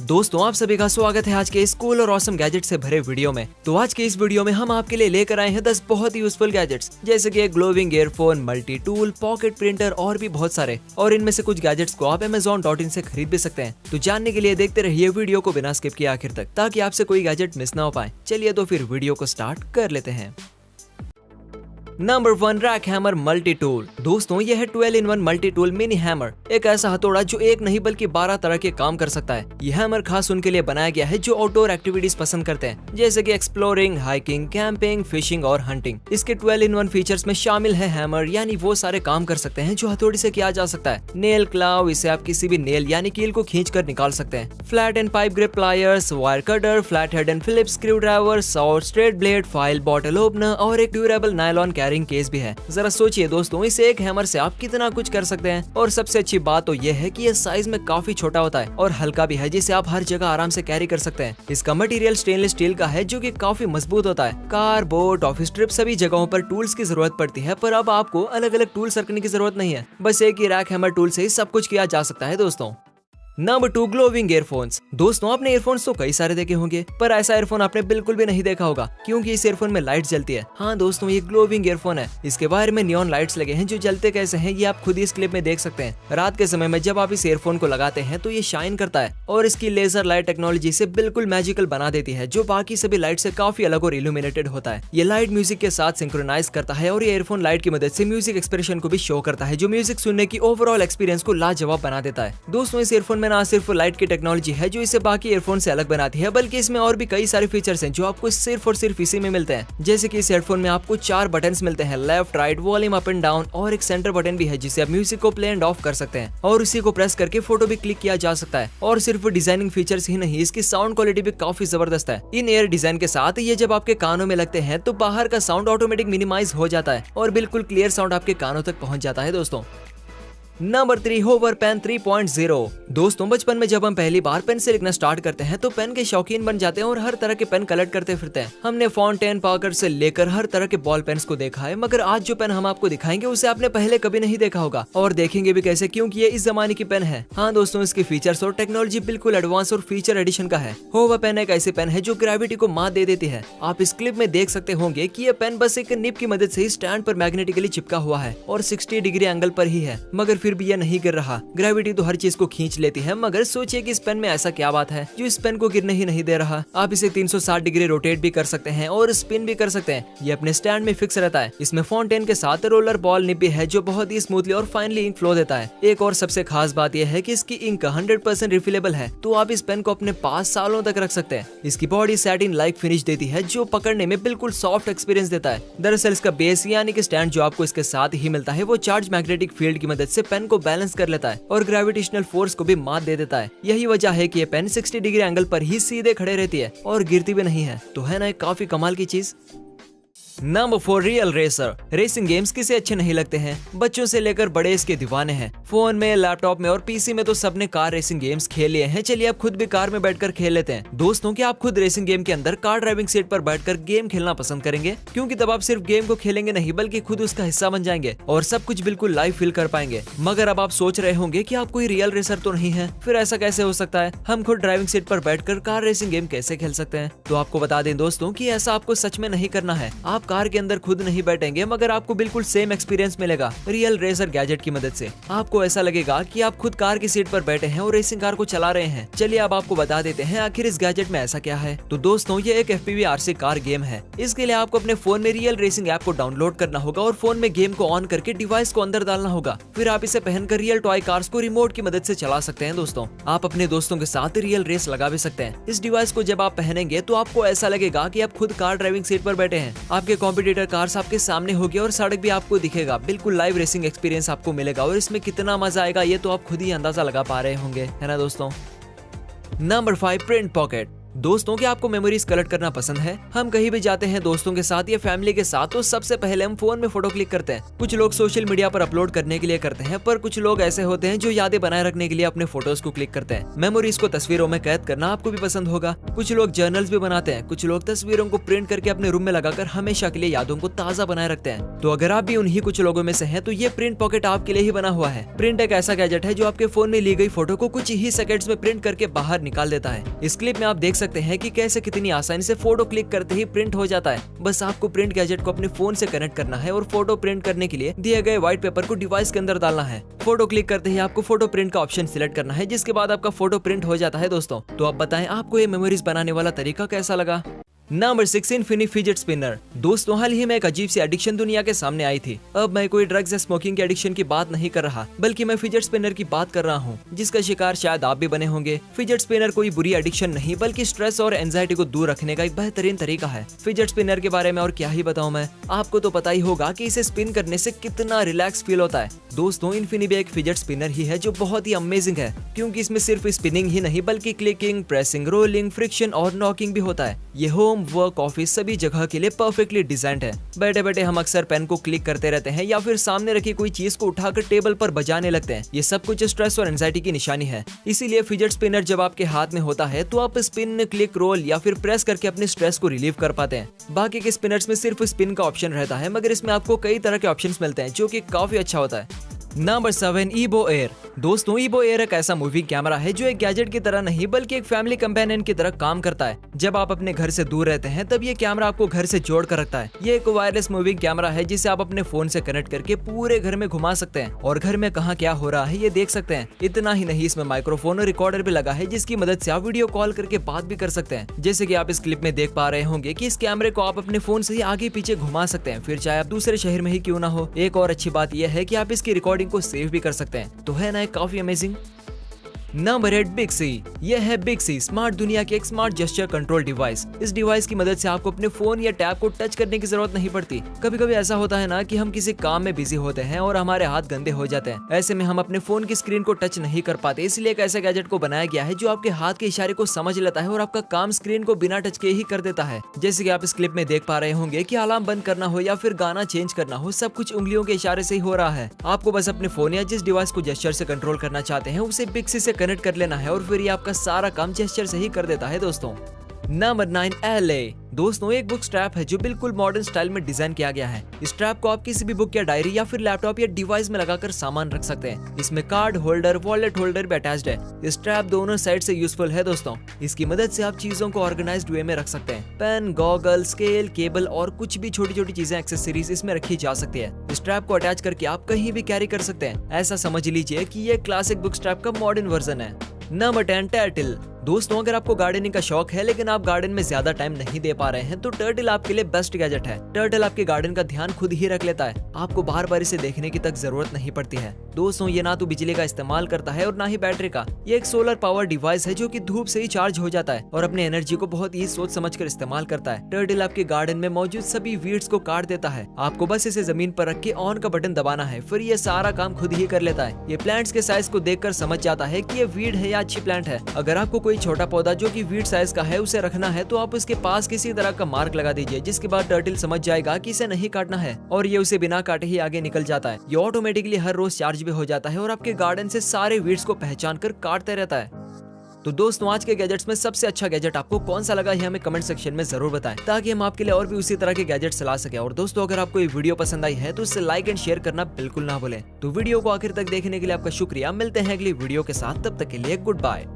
दोस्तों आप सभी का स्वागत है आज के इस कूल और ऑसम गैजेट से भरे वीडियो में। तो आज के इस वीडियो में हम आपके लिए लेकर आए हैं 10 बहुत ही यूजफुल गैजेट्स, जैसे कि glowing earphone, multi tool, pocket printer और भी बहुत सारे। और इनमें से कुछ गैजेट्स को आप Amazon.in से खरीद भी सकते हैं। तो जानने के लिए देखते रहिए वीडियो को बिना स्किप किए आखिर तक, ताकि आपसे कोई गैजेट मिस ना हो पाए। चलिए तो फिर वीडियो को स्टार्ट कर लेते हैं। Number 1, rack hammer multi tool. दोस्तों यह है 12-in-1 multi tool mini hammer, एक ऐसा हथौड़ा जो एक नहीं बल्कि 12 तरह के काम कर सकता है। यह हैमर खास उनके लिए बनाया गया है जो आउटडोर एक्टिविटीज पसंद करते हैं, जैसे कि एक्सप्लोरिंग, हाइकिंग, कैंपिंग, फिशिंग और हंटिंग। इसके 12-in-1 फीचर्स में शामिल है हैमर, यानी वो सारे काम कर सकते हैं जो हथौड़ी से किया जा सकता है। नेल क्लाव, इसे आप किसी भी नेल यानी कील को खींच कर निकाल सकते हैं। Flat and pipe grip pliers, wire cutter, flat head and Phillips screwdriver, saw, straight blade, file, bottle opener और एक ड्यूरेबल नायलॉन कैरिंग केस भी है। जरा सोचिए दोस्तों, इस एक हैमर से आप कितना कुछ कर सकते हैं। और सबसे अच्छी बात तो यह है कि यह साइज में काफी छोटा होता है और हल्का भी है, जिसे आप हर जगह आराम से कैरी कर सकते हैं। इसका मटेरियल स्टेनलेस स्टील का है जो कि काफी मजबूत होता है। कार, बोट, ऑफिस ट्रिप सभी जगहों पर टूल्स की जरूरत पड़ती है, पर अब आपको अलग अलग टूल्स रखने की जरूरत नहीं है। बस एक ही रैक हैमर टूल से ही सब कुछ किया जा सकता है दोस्तों। Number 2, glowing earphones. दोस्तों आपने ईयरफोन्स तो कई सारे देखे होंगे, पर ऐसा ईयरफोन आपने बिल्कुल भी नहीं देखा होगा, क्योंकि इस ईयरफोन में लाइट जलती है। हाँ दोस्तों, ये ग्लोविंग ईयरफोन है। इसके वायर में नियॉन लाइट्स लगे हैं जो जलते कैसे हैं ये आप खुद ही इस क्लिप में देख सकते हैं। रात के समय में जब आप इस ईयरफोन को लगाते हैं तो ये शाइन करता है और इसकी लेजर लाइट टेक्नोलॉजी से बिल्कुल मैजिकल बना देती है, जो बाकी सभी लाइट से काफी अलग और इल्यूमिनेटेड होता है। ये लाइट म्यूजिक के साथ सिंक्रोनाइज करता है और ये ईयरफोन लाइट की मदद से म्यूजिक एक्सप्रेशन को भी शो करता है, जो म्यूजिक सुनने की ओवरऑल एक्सपीरियंस को लाजवाब बना देता है। दोस्तों इस ईयरफोन में ना सिर्फ लाइट की टेक्नोलॉजी है जो इसे बाकी ईयरफोन से अलग बनाती है, बल्कि इसमें और भी कई सारे फीचर्स हैं जो आपको सिर्फ और सिर्फ इसी में मिलते हैं। जैसे कि इस हेडफोन में आपको 4 बटन्स मिलते हैं, left, right, volume up and down, और एक सेंटर बटन भी है जिससे आप म्यूजिक को प्ले एंड ऑफ कर सकते हैं और उसी को प्रेस करके फोटो भी क्लिक किया जा सकता है। और सिर्फ डिजाइनिंग फीचर्स ही नहीं, इसकी साउंड क्वालिटी भी काफी जबरदस्त है। इन एयर डिजाइन के साथ ये जब आपके कानों में लगते हैं तो बाहर का साउंड ऑटोमेटिक मिनिमाइज हो जाता है और बिल्कुल क्लियर साउंड आपके कानों तक पहुंच जाता है दोस्तों। Number 3, hover pen 3.0। दोस्तों बचपन में जब हम पहली बार पेन से लिखना स्टार्ट करते हैं तो पेन के शौकीन बन जाते हैं और हर तरह के पेन कलेक्ट करते फिरते हैं। हमने फाउंटेन, पार्कर से लेकर हर तरह के बॉल पेन्स को देखा है, मगर आज जो पेन हम आपको दिखाएंगे उसे आपने पहले कभी नहीं देखा होगा, और देखेंगे भी कैसे, क्योंकि ये इस जमाने की पेन है। हाँ दोस्तों, इसकी फीचर्स और टेक्नोलॉजी बिल्कुल एडवांस और फीचर एडिशन का है। होवर पेन एक ऐसी पेन है जो ग्रेविटी को मात दे देती है। आप इस क्लिप में देख सकते होंगे कि ये पेन बस एक निब की मदद से ही स्टैंड पर मैग्नेटिकली चिपका हुआ है और 60 डिग्री एंगल पर ही है, मगर फिर भी यह नहीं गिर रहा। ग्रेविटी तो हर चीज को खींच लेती है, मगर सोचिए कि इस पेन में ऐसा क्या बात है जो इस पेन को गिरने ही नहीं दे रहा। आप इसे 360 डिग्री रोटेट भी कर सकते हैं और स्पिन भी कर सकते हैं। ये अपने स्टैंड में फिक्स रहता है। इसमें फाउंटेन के साथ रोलर बॉल निब भी है जो बहुत ही स्मूथली और फाइनली इंक फ्लो देता है। एक और सबसे खास बात यह है कि इसकी इंक 100% रिफिलेबल है, तो आप इस पेन को अपने पास सालों तक रख सकते हैं। इसकी बॉडी सैटिन लाइक फिनिश देती है जो पकड़ने में बिल्कुल सॉफ्ट एक्सपीरियंस देता है। दरअसल इसका बेस यानी कि स्टैंड जो आपको इसके साथ ही मिलता है वो चार्ज मैग्नेटिक फील्ड की मदद से पेन को बैलेंस कर लेता है और ग्रेविटेशनल फोर्स को भी मात दे देता है। यही वजह है कि ये पेन 60 डिग्री एंगल पर ही सीधे खड़े रहती है और गिरती भी नहीं है। तो है ना एक काफी कमाल की चीज। Number 4, real racer. Racing games किसे अच्छे नहीं लगते हैं, बच्चों से लेकर बड़े इसके दीवाने हैं। फोन में, लैपटॉप में और पीसी में तो सबने कार रेसिंग गेम्स खेल लिए हैं। चलिए अब खुद भी कार में बैठकर खेल लेते हैं। दोस्तों क्या आप खुद रेसिंग गेम के अंदर कार ड्राइविंग सीट पर बैठकर गेम खेलना पसंद करेंगे? क्योंकि तब आप सिर्फ गेम को खेलेंगे नहीं, बल्कि खुद उसका हिस्सा बन जाएंगे और सब कुछ बिल्कुल लाइव फील कर पाएंगे। मगर अब आप सोच रहे होंगे कि आप कोई रियल रेसर तो नहीं है, फिर ऐसा कैसे हो सकता है? हम खुद ड्राइविंग सीट पर बैठकर कार रेसिंग गेम कैसे खेल सकते हैं? तो आपको बता दें दोस्तों कि ऐसा आपको सच में नहीं करना है। आप कार के अंदर खुद नहीं बैठेंगे, मगर आपको बिल्कुल सेम एक्सपीरियंस मिलेगा रियल रेसर गैजेट की मदद से। आपको ऐसा लगेगा कि आप खुद कार की सीट पर बैठे हैं और रेसिंग कार को चला रहे हैं। चलिए अब आपको बता देते हैं आखिर इस गैजेट में ऐसा क्या है। तो दोस्तों ये एक FPV RC कार गेम है। इसके लिए आपको अपने फोन में रियल रेसिंग ऐप को डाउनलोड करना होगा और फोन में गेम को ऑन करके डिवाइस को अंदर डालना होगा। फिर आप इसे पहनकर रियल टॉय कार्स को रिमोट की मदद से चला सकते हैं। दोस्तों आप अपने दोस्तों के साथ रियल रेस लगा भी सकते हैं। इस डिवाइस को जब आप पहनेंगे तो आपको ऐसा लगेगा कि आप खुद कार ड्राइविंग सीट पर बैठे हैं। आपके कॉम्पिटिटर कार्स आपके सामने होगी और सड़क भी आपको दिखेगा। बिल्कुल लाइव रेसिंग एक्सपीरियंस आपको मिलेगा और इसमें कितना मजा आएगा ये तो आप खुद ही अंदाजा लगा पा रहे होंगे, है ना दोस्तों। Number 5, print pocket. दोस्तों, क्या आपको मेमोरीज कलेक्ट करना पसंद है? हम कहीं भी जाते हैं दोस्तों के साथ या फैमिली के साथ तो सबसे पहले हम फोन में फोटो क्लिक करते हैं। कुछ लोग सोशल मीडिया पर अपलोड करने के लिए करते हैं, पर कुछ लोग ऐसे होते हैं जो यादें बनाए रखने के लिए अपने फोटोज को क्लिक करते हैं। मेमोरीज को तस्वीरों में कैद करना आपको भी पसंद होगा। कुछ लोग जर्नल्स भी बनाते हैं, कुछ लोग तस्वीरों को प्रिंट करके अपने रूम में लगाकर हमेशा के लिए यादों को ताज़ा बनाए रखते हैं। तो अगर आप भी उन्हीं कुछ लोगों में से हैं, तो ये प्रिंट पॉकेट आपके लिए ही बना हुआ है। प्रिंट एक ऐसा गैजेट है जो आपके फोन में ली गई फोटो को कुछ ही सेकंड्स में प्रिंट करके बाहर निकाल देता है। इस क्लिप में आप देख सकते हैं कि कैसे कितनी आसानी से फोटो क्लिक करते ही प्रिंट हो जाता है। बस आपको प्रिंट गैजेट को अपने फोन से कनेक्ट करना है और फोटो प्रिंट करने के लिए दिए गए व्हाइट पेपर को डिवाइस के अंदर डालना है। फोटो क्लिक करते ही आपको फोटो प्रिंट का ऑप्शन सिलेक्ट करना है, जिसके बाद आपका फोटो प्रिंट हो जाता है। दोस्तों, तो आप बताएं आपको ये मेमोरीज बनाने वाला तरीका कैसा लगा? Number 6, इन्फिनी fidget spinner. दोस्तों, हाल ही में एक अजीब सी एडिक्शन दुनिया के सामने आई थी। अब मैं कोई ड्रग्स या स्मोकिंग की एडिक्शन की बात नहीं कर रहा, बल्कि मैं फिजेट स्पिनर की बात कर रहा हूँ, जिसका शिकार शायद आप भी बने होंगे। फिजेट स्पिनर कोई बुरी एडिक्शन नहीं, बल्कि स्ट्रेस और एंजाइटी को दूर रखने का एक बेहतरीन तरीका है। फिजेट स्पिनर के बारे में और क्या ही बताऊं मैं, आपको तो पता ही होगा कि इसे स्पिन करने से कितना रिलैक्स फील होता है। दोस्तों, इन्फिनी भी एक फिजेट स्पिनर ही है जो बहुत ही अमेजिंग है, क्योंकि इसमें सिर्फ स्पिनिंग ही नहीं बल्कि क्लिकिंग, प्रेसिंग, रोलिंग, फ्रिक्शन और नॉकिंग भी होता है। ये होम, वर्क, ऑफिस सभी जगह के लिए परफेक्टली डिजाइंड है। बैठे बैठे हम अक्सर पेन को क्लिक करते रहते हैं या फिर सामने रखी कोई चीज को उठाकर टेबल पर बजाने लगते हैं। ये सब कुछ स्ट्रेस और एंजाइटी की निशानी है। इसीलिए फिजेट स्पिनर जब आपके हाथ में होता है तो आप स्पिन, क्लिक, रोल या फिर प्रेस करके अपने स्ट्रेस को रिलीव कर पाते हैं। बाकी के स्पिनर्स में सिर्फ स्पिन का ऑप्शन रहता है, मगर इसमें आपको कई तरह के ऑप्शंस मिलते हैं, जो कि काफी अच्छा होता है। नंबर 7, ईबो एयर। दोस्तों, ईबो एयर एक ऐसा मूविंग कैमरा है जो एक गैजेट की तरह नहीं बल्कि एक फैमिली कंपेनियन की तरह काम करता है। जब आप अपने घर से दूर रहते हैं तब ये कैमरा आपको घर से जोड़ कर रखता है। ये एक वायरलेस मूविंग कैमरा है जिसे आप अपने फोन से कनेक्ट करके पूरे घर में घुमा सकते हैं और घर में कहाँ क्या हो रहा है ये देख सकते हैं। इतना ही नहीं, इसमें माइक्रोफोन और रिकॉर्डर भी लगा है, जिसकी मदद से आप वीडियो कॉल करके बात भी कर सकते हैं। जैसे कि आप इस क्लिप में देख पा रहे होंगे कि इस कैमरे को आप अपने फोन से ही आगे पीछे घुमा सकते हैं, फिर चाहे आप दूसरे शहर में ही क्यों ना हो। एक और अच्छी बात यह है कि आप इसकी रिकॉर्डिंग को सेव भी कर सकते हैं। तो है ना काफी अमेजिंग। नंबर 8, बिक्सी। यह है बिक्सी, स्मार्ट दुनिया की एक स्मार्ट जेस्चर कंट्रोल डिवाइस। इस डिवाइस की मदद से आपको अपने फोन या टैब को टच करने की जरूरत नहीं पड़ती। कभी कभी ऐसा होता है ना कि हम किसी काम में बिजी होते हैं और हमारे हाथ गंदे हो जाते हैं। ऐसे में हम अपने फोन की स्क्रीन को टच नहीं कर पाते, इसलिए एक ऐसे गैजेट को बनाया गया है जो आपके हाथ के इशारे को समझ लेता है और आपका काम स्क्रीन को बिना टच के ही कर देता है। जैसे कि आप इस क्लिप में देख पा रहे होंगे कि अलार्म बंद करना हो या फिर गाना चेंज करना हो, सब कुछ उंगलियों के इशारे से ही हो रहा है। आपको बस अपने फोन या जिस डिवाइस को जेस्चर से कंट्रोल करना चाहते हैं उसे बिक्सी से कनेक्ट कर लेना है और फिर ये आपका सारा काम जेस्चर से ही कर देता है। दोस्तों, नंबर 9, LA। दोस्तों, एक बुक स्ट्रैप है जो बिल्कुल मॉडर्न स्टाइल में डिजाइन किया गया है। इस स्ट्रैप को आप किसी भी बुक या डायरी या फिर लैपटॉप या डिवाइस में लगाकर सामान रख सकते हैं। इसमें कार्ड होल्डर, वॉलेट होल्डर भी अटैच्ड है। इस स्ट्रैप दोनों साइड से यूजफुल है। दोस्तों, इसकी मदद से आप चीजों को ऑर्गेनाइज्ड वे में रख सकते हैं। पेन, गॉगल, स्केल, केबल और कुछ भी छोटी छोटी चीजें, एक्सेसरीज इसमें रखी जा सकती है। इस स्ट्रैप को अटैच करके आप कहीं भी कैरी कर सकते हैं। ऐसा समझ लीजिए कि ये क्लासिक बुक स्ट्रैप का मॉडर्न वर्जन है। Number 10, turtle. दोस्तों, अगर आपको गार्डनिंग का शौक है लेकिन आप गार्डन में ज्यादा टाइम नहीं दे पा रहे हैं तो टर्टल आपके लिए बेस्ट गैजेट है। टर्टल आपके गार्डन का ध्यान खुद ही रख लेता है, आपको बार बार इसे देखने की तक जरूरत नहीं पड़ती है। दोस्तों, ये ना तो बिजली का इस्तेमाल करता है और ना ही बैटरी का। ये एक सोलर पावर डिवाइस है जो कि धूप से ही चार्ज हो जाता है और अपनी एनर्जी को बहुत ही सोच समझ कर इस्तेमाल करता है। टर्टल आपके गार्डन में मौजूद सभी वीड्स को काट देता है। आपको बस इसे जमीन पर रख के ऑन का बटन दबाना है, फिर ये सारा काम खुद ही कर लेता है। ये प्लांट्स के साइज को देखकर समझ जाता है कि ये वीड है या अच्छी प्लांट है। अगर आपको कोई छोटा पौधा जो कि वीड साइज का है उसे रखना है तो आप उसके पास किसी तरह का मार्क लगा दीजिए, जिसके बाद टर्टल समझ जाएगा कि इसे नहीं काटना है और ये उसे बिना काटे ही आगे निकल जाता है। ये ऑटोमेटिकली हर रोज चार्ज भी हो जाता है और आपके गार्डन से सारे वीड्स को पहचान कर काटते रहता है। तो दोस्तों, आज के गैजेट्स में सबसे अच्छा गैजेट आपको कौन सा लगा ये हमें कमेंट सेक्शन में जरूर बताएं, ताकि हम आपके लिए और भी उसी तरह के गैजेट्स ला सके। और दोस्तों, अगर आपको ये वीडियो पसंद आई है तो इसे लाइक एंड शेयर करना बिल्कुल ना भूलें। तो वीडियो को आखिर तक देखने के लिए आपका शुक्रिया। मिलते हैं अगली वीडियो के साथ, तब तक के लिए गुड बाय।